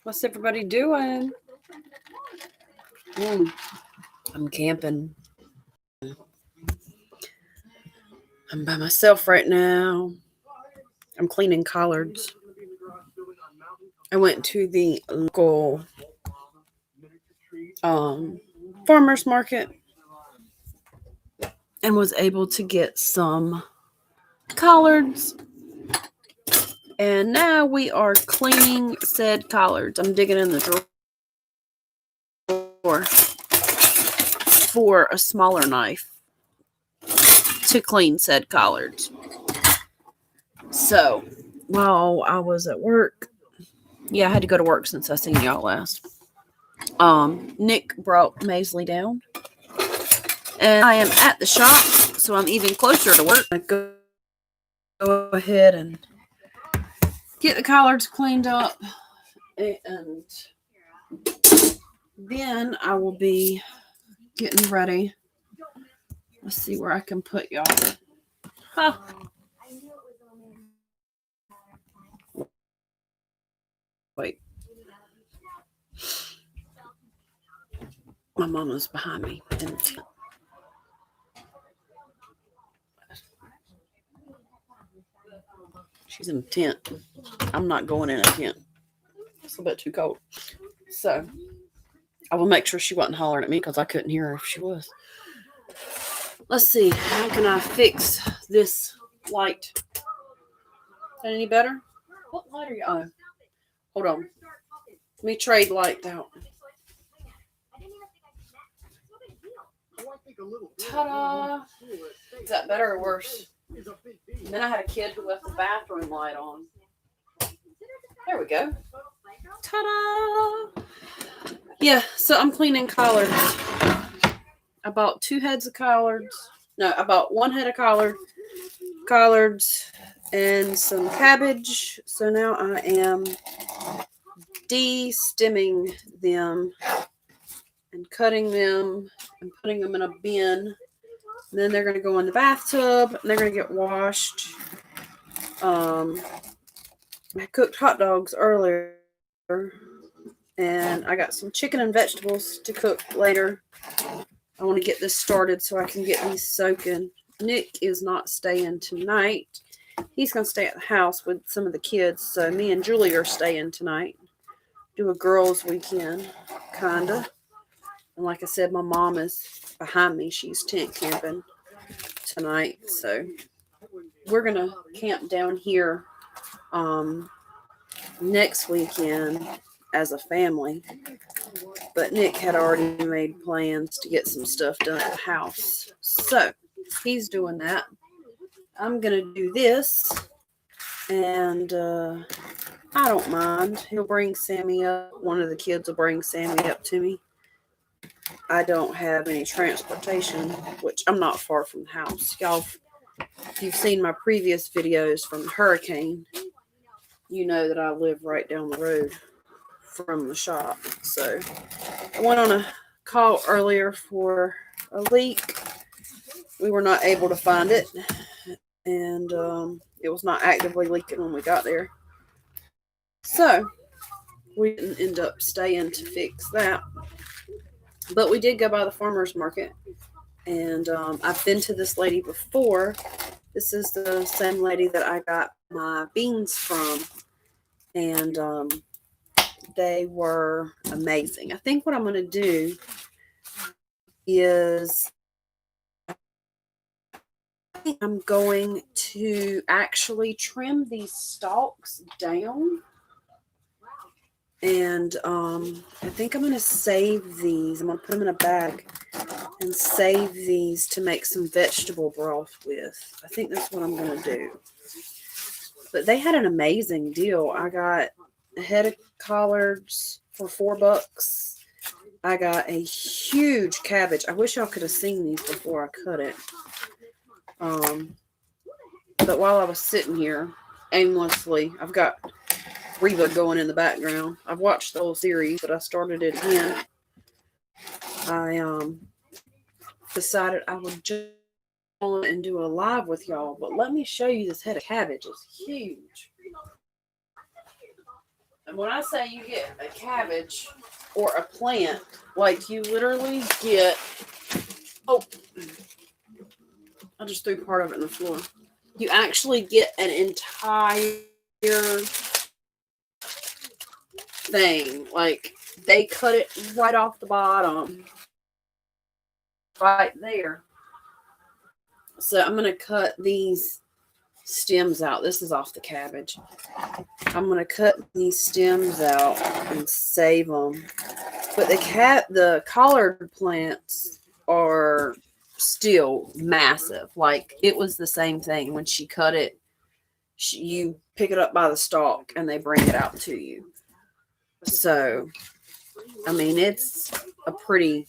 What's everybody doing? I'm camping. I'm by myself right now. I'm cleaning collards. I went to the local farmer's market and was able to get some collards. And now we are cleaning said collards. I'm digging in the drawer for a smaller knife to clean said collards. So while I was at work, I had to go to work since I seen y'all last. Nick brought Maisley down, and I am at the shop, so I'm even closer to work. I go ahead and get the collards cleaned up, and then I will be getting ready. Let's see where I can put y'all. Huh. Wait. My mama's behind me. She's in a tent. I'm not going in a tent. It's a bit too cold. So I will make sure she wasn't hollering at me because I couldn't hear her if she was. Let's see. How can I fix this light? Is that any better? What light are you on? Hold on. Let me trade light out. Ta-da! Is that better or worse? And then I had a kid who left the bathroom light on. There we go. Ta-da! Yeah, so I'm cleaning collards. I bought 2 heads of collards. No, I bought 1 head of collards and some cabbage. So now I am de-stemming them and cutting them and putting them in a bin. And then they're going to go in the bathtub and they're going to get washed. I cooked hot dogs earlier and I got some chicken and vegetables to cook later. I want to get this started so I can get these soaking. Nick is not staying tonight. He's going to stay at the house with some of the kids. So me and Julie are staying tonight. Do a girls' weekend, kind of. And like I said, my mom is behind me. She's tent camping tonight. So we're going to camp down here next weekend as a family. But Nick had already made plans to get some stuff done at the house. So he's doing that. I'm going to do this. And I don't mind. He'll bring Sammy up. One of the kids will bring Sammy up to me. I don't have any transportation, which I'm not far from the house. Y'all, if you've seen my previous videos from the hurricane, you know that I live right down the road from the shop. So I went on a call earlier for a leak. We were not able to find it, and it was not actively leaking when we got there. So we didn't end up staying to fix that. But we did go by the farmer's market, and I've been to this lady before. This is the same lady that I got my beans from, and they were amazing. I think what I'm going to do is I'm going to actually trim these stalks down. And I think I'm going to save these. I'm going to put them in a bag and save these to make some vegetable broth with. I think that's what I'm going to do. But they had an amazing deal. I got a head of collards for $4. I got a huge cabbage. I wish y'all could have seen these before I cut it. But while I was sitting here aimlessly, I've got Reba going in the background. I've watched the whole series, but I started it again. I decided I would jump on and do a live with y'all. But let me show you this head of cabbage. It's huge. when I say you get a cabbage or a plant, like you literally get, oh, I just threw part of it on the floor. You actually get an entire thing. Like they cut it right off the bottom, right there. So I'm going to cut these stems out. This is off the cabbage. I'm going to cut these stems out and save them. But the collard plants are still massive. Like it was the same thing when she cut it. You pick it up by the stalk and they bring it out to you. So, I mean, it's a pretty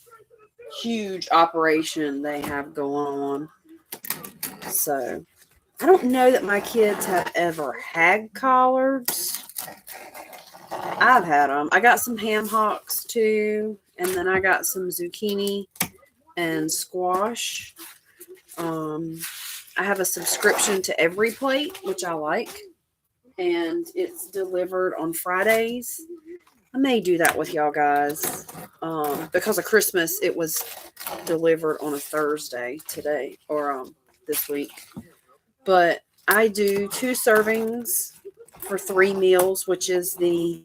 huge operation they have going on. So, I don't know that my kids have ever had collards. I've had them. I got some ham hocks too, and then I got some zucchini and squash. I have a subscription to Every Plate, which I like, and it's delivered on Fridays. I may do that with y'all guys. Because of Christmas, it was delivered on a Thursday today, or this week. But I do 2 servings for 3 meals, which is the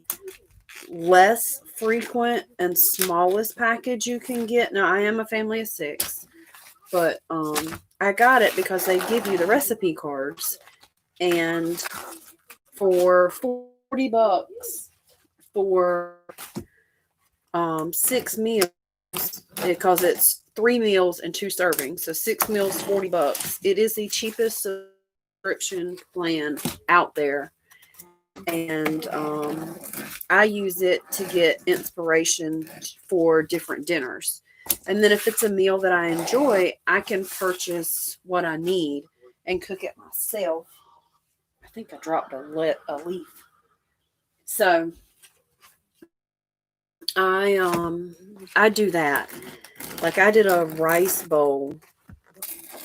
less frequent and smallest package you can get. Now, I am a family of 6, but I got it because they give you the recipe cards, and for $40 for 6 meals, because it's 3 meals and 2 servings, so 6 meals, $40. It is the cheapest subscription plan out there, and I use it to get inspiration for different dinners. And then if it's a meal that I enjoy, I can purchase what I need and cook it myself. I think I dropped a leaf. So I do that. Like I did a rice bowl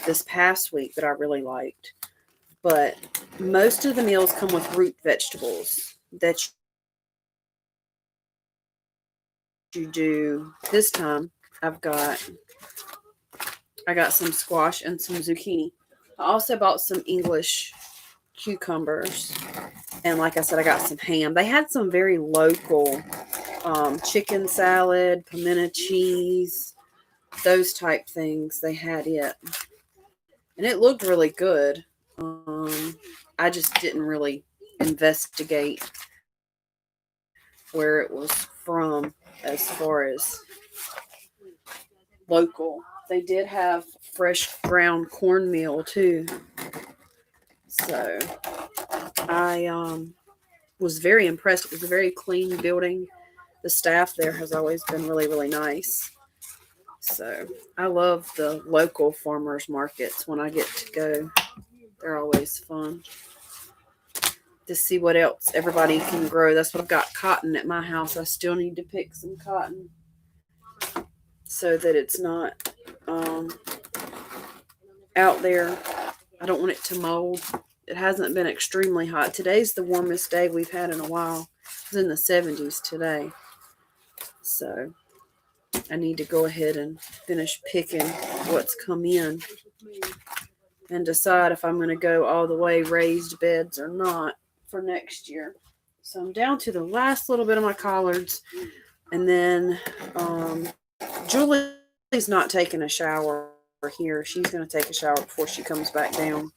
this past week that I really liked. But most of the meals come with root vegetables that you do. This time I got some squash and some zucchini. I also bought some English cucumbers. And like I said, I got some ham. They had some very local chicken salad, pimento cheese, those type things. They had it. And it looked really good. I just didn't really investigate where it was from as far as local. They did have fresh ground cornmeal too. So I was very impressed. It was a very clean building. The staff there has always been really, really nice. So I love the local farmers markets when I get to go. They're always fun to see what else everybody can grow. That's what I've got cotton at my house. I still need to pick some cotton so that it's not out there. I don't want it to mold. It hasn't been extremely hot. Today's the warmest day we've had in a while. It was in the 70s today. So I need to go ahead and finish picking what's come in and decide if I'm going to go all the way raised beds or not for next year. So I'm down to the last little bit of my collards. And then Julie's not taking a shower here. She's going to take a shower before she comes back down.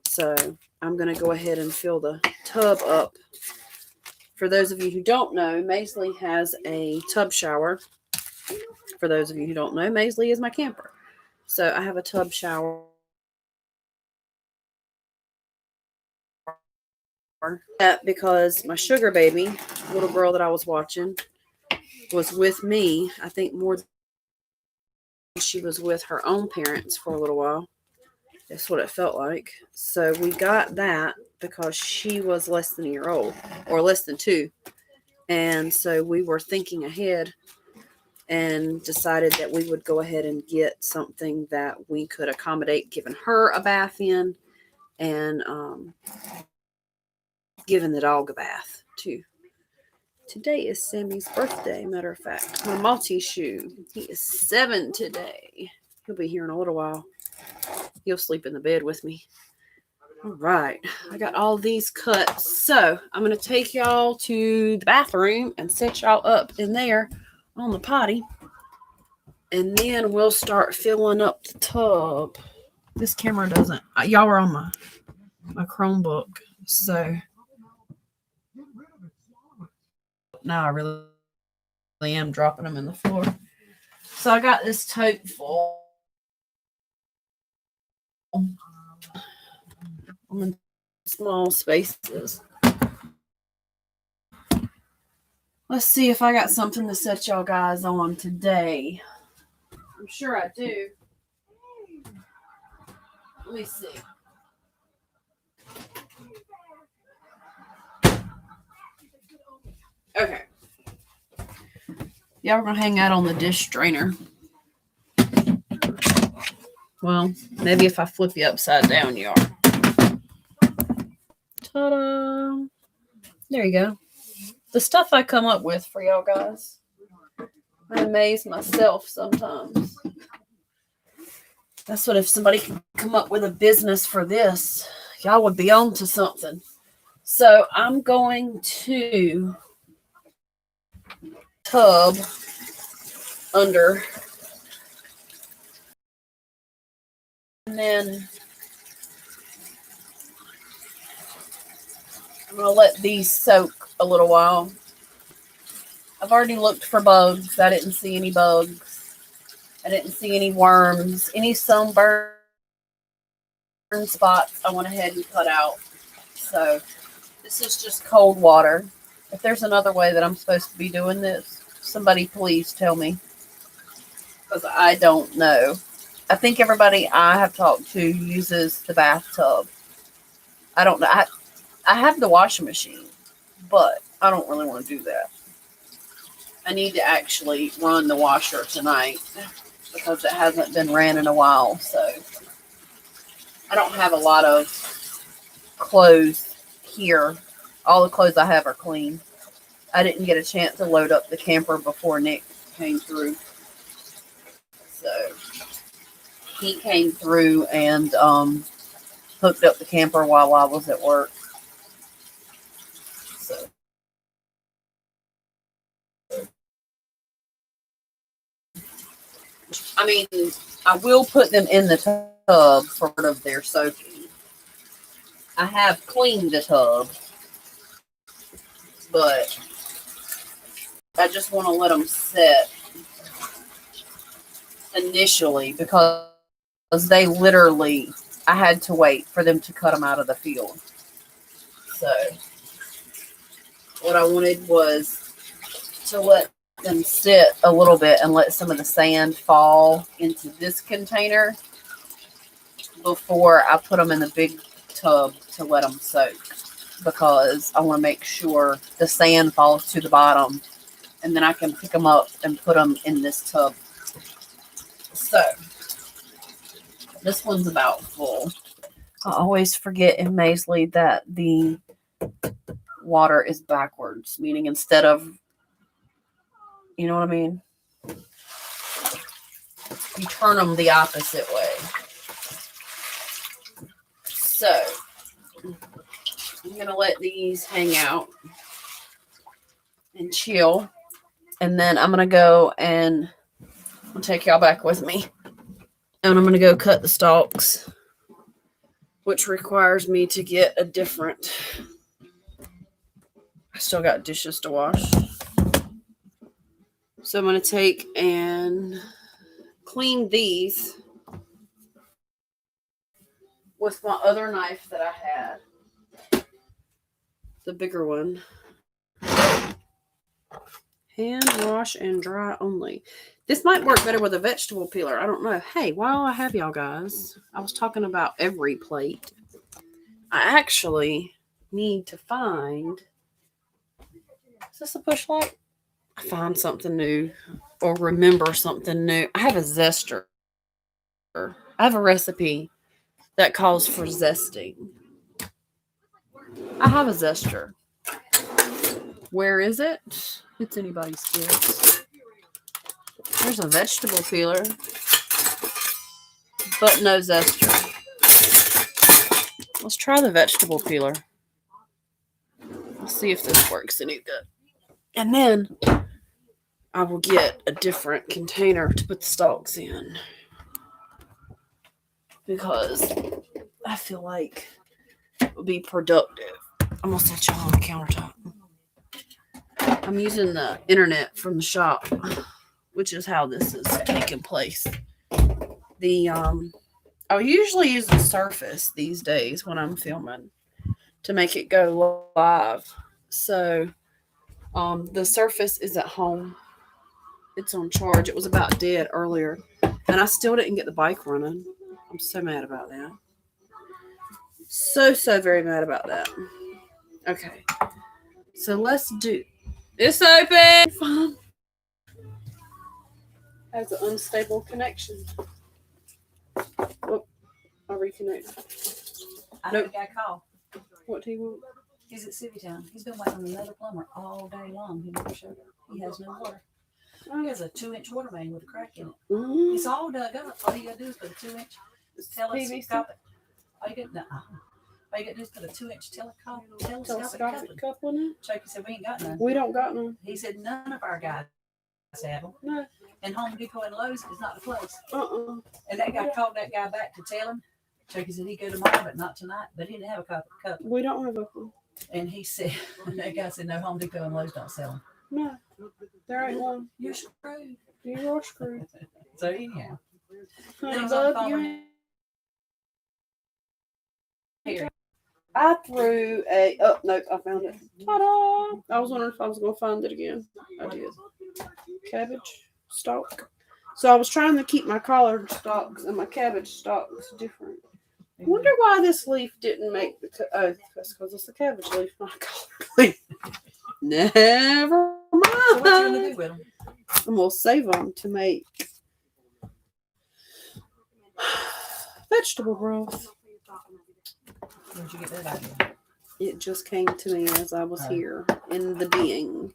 So I'm going to go ahead and fill the tub up. For those of you who don't know, Maisley has a tub shower. For those of you who don't know, Maisley is my camper. So I have a tub shower. Because my sugar baby, little girl that I was watching, was with me, I think more than she was with her own parents for a little while. That's what it felt like. So we got that because she was less than a year old, or less than 2. And so we were thinking ahead and decided that we would go ahead and get something that we could accommodate giving her a bath in, and giving the dog a bath too. Today is Sammy's birthday, matter of fact. My Maltese shoe. He is 7 today. He'll be here in a little while. He'll sleep in the bed with me. All right. I got all these cut. So I'm going to take y'all to the bathroom and set y'all up in there on the potty. And then we'll start filling up the tub. This camera doesn't. Y'all are on my Chromebook. So now I really am dropping them in the floor. So I got this tote full. I'm in small spaces. Let's see if I got something to set y'all guys on today. I'm sure I do. Let me see. Okay. Y'all are going to hang out on the dish strainer. Well, maybe if I flip you upside down, you are. Ta-da! There you go. The stuff I come up with for y'all guys. I amaze myself sometimes. That's what if somebody could come up with a business for this, y'all would be on to something. So I'm going to tub under. And then I'm going to let these soak a little while. I've already looked for bugs. I didn't see any bugs. I didn't see any worms. Any sunburn spots I went ahead and cut out. So this is just cold water. If there's another way that I'm supposed to be doing this, somebody please tell me. Because I don't know. I think everybody I have talked to uses the bathtub. I don't know. I have the washing machine, but I don't really want to do that. I need to actually run the washer tonight because it hasn't been ran in a while. So I don't have a lot of clothes here. All the clothes I have are clean. I didn't get a chance to load up the camper before Nick came through. So he came through and hooked up the camper while I was at work. So I mean, I will put them in the tub for part of their soaking. I have cleaned the tub, but I just want to let them set initially because they literally, I had to wait for them to cut them out of the field. So what I wanted was to let them sit a little bit and let some of the sand fall into this container before I put them in the big tub to let them soak, because I want to make sure the sand falls to the bottom and then I can pick them up and put them in this tub. So this one's about full. I always forget in Maisley that the water is backwards, meaning instead of, you know what I mean? You turn them the opposite way. So I'm going to let these hang out and chill. And then I'm going to go and I'll take y'all back with me. And I'm going to go cut the stalks, which requires me to get a different. I still got dishes to wash. So I'm going to take and clean these with my other knife that I had. The bigger one. Hand wash and dry only. This might work better with a vegetable peeler. I don't know. Hey, while I have y'all guys, I was talking about every plate. I actually need to find. Is this a push light? I find something new or remember something new. I have a zester. I have a recipe that calls for zesting. I have a zester. Where is it? It's anybody's guess. There's a vegetable peeler, but no zester. Let's try the vegetable peeler. Let's see if this works any good. And then I will get a different container to put the stalks in, because I feel like it would be productive. I'm gonna set y'all on the countertop. I'm using the internet from the shop, which is how this is taking place. I usually use the Surface these days when I'm filming to make it go live. So the Surface is at home. It's on charge. It was about dead earlier, and I still didn't get the bike running. I'm so mad about that. So very mad about that. Okay, so let's do. It's open. Fine. Has an unstable connection. Whoop, I'll reconnect. I had a guy call. What do you want? He's at City Town. He's been waiting on another plumber all day long. He never showed up. He has no water. He has a 2-inch water main with a crack in it. Mm-hmm. It's all dug up. All you gotta do is put a 2-inch telescopic. All you gotta do is put a 2-inch telescopic couple in it. Chucky said, we ain't got none. We don't got none. He said, none of our guys have them. No. And Home Depot and Lowe's is not the place. Uh-uh. And that guy called that guy back to tell him. Chucky said he'd go tomorrow, but not tonight. But he didn't have a cup. We don't have a couple. And he said, and that guy said, no, Home Depot and Lowe's don't sell them. No, there ain't one. You're screwed. You're screwed. So anyhow. Here. I threw a. Oh no, I found it. Ta-da! I was wondering if I was gonna find it again. I did. Cabbage stalk. So I was trying to keep my collard stalks and my cabbage stalks different. I wonder why this leaf didn't make the. Oh, that's because it's a cabbage leaf, not a collard leaf. Never mind. So what you gonna do with them? I'm gonna save them to make vegetable broth. Where'd you get that idea? It just came to me as I was here in the being.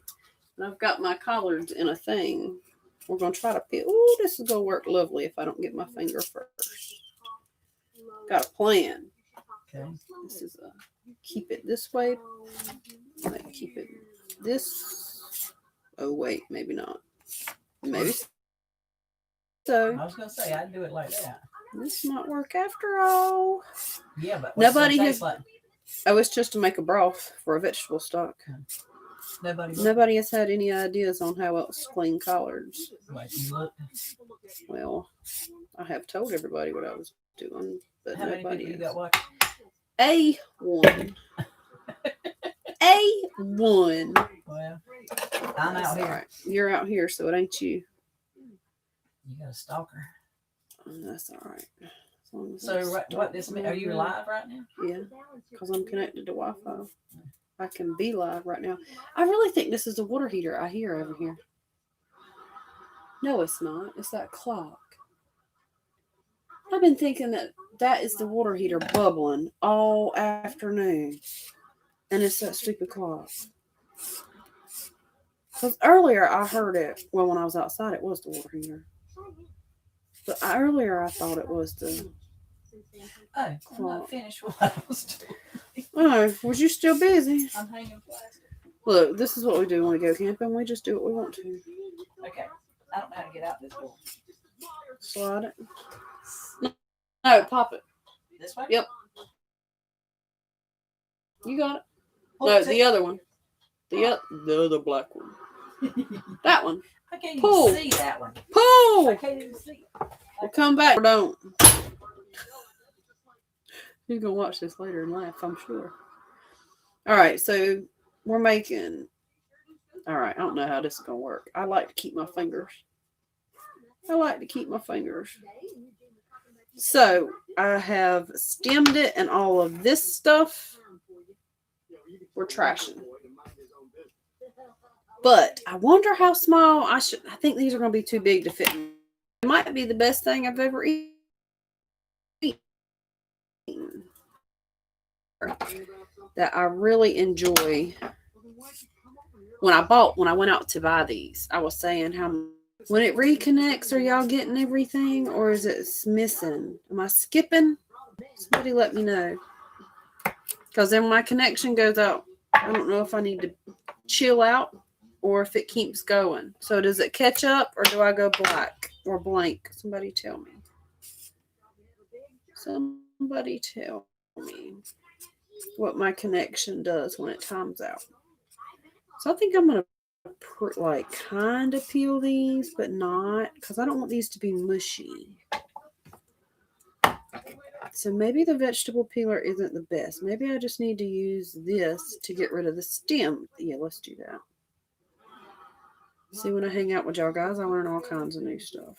And I've got my collards in a thing. We're going to try to peel. Ooh, this is going to work lovely if I don't get my finger first. Got a plan. Okay. This is a keep it this way. Like keep it this. Oh, wait, maybe not. Maybe so. I was going to say, I'd do it like that. This might work after all. Yeah, but nobody has. Like? Oh, it's just to make a broth for a vegetable stock. Nobody has had any ideas on how else to clean collards. Like you looked. Well, I have told everybody what I was doing, but how nobody many people has. You got watching? A1. A1. Well, I'm out here. Right. You're out here, so it ain't you. You got a stalker. That's all right. So what this mean? Are you live right now? Yeah, because I'm connected to Wi-Fi. I can be live right now. I really think this is a water heater I hear over here. No, it's not. It's that clock. I've been thinking that is the water heater bubbling all afternoon. And it's that stupid clock. Because earlier I heard it. Well, when I was outside, it was the water heater. But earlier I thought it was the. Oh, I'm not finished what I was doing. Oh, was you still busy? I'm hanging plastic. Look, this is what we do when we go camping. We just do what we want to. Okay. I don't know how to get out this door. Slide it. No, pop it. This way? Yep. You got it. No, the other one. The other black one. That one. I can't Pull. even see that one. Pull! I can't even see it. We'll come back or don't. He's going to watch this later and laugh, I'm sure. All right, so we're making... All right, I don't know how this is going to work. I like to keep my fingers. So, I have stemmed it and all of this stuff. We're trashing. But I wonder how small I think these are going to be too big to fit. It might be the best thing I've ever eaten. That I really enjoy when I went out to buy these, I was saying how when it reconnects, are y'all getting everything or is it missing? Am I skipping? Somebody let me know. Because then when my connection goes out, I don't know if I need to chill out or if it keeps going. So does it catch up or do I go black or blank? Somebody tell me. Somebody tell me what my connection does when it times out. So I think I'm going to like kind of peel these, but not, because I don't want these to be mushy. So maybe the vegetable peeler isn't the best. Maybe I just need to use this to get rid of the stem. Yeah, let's do that. See, when I hang out with y'all guys, I learn all kinds of new stuff.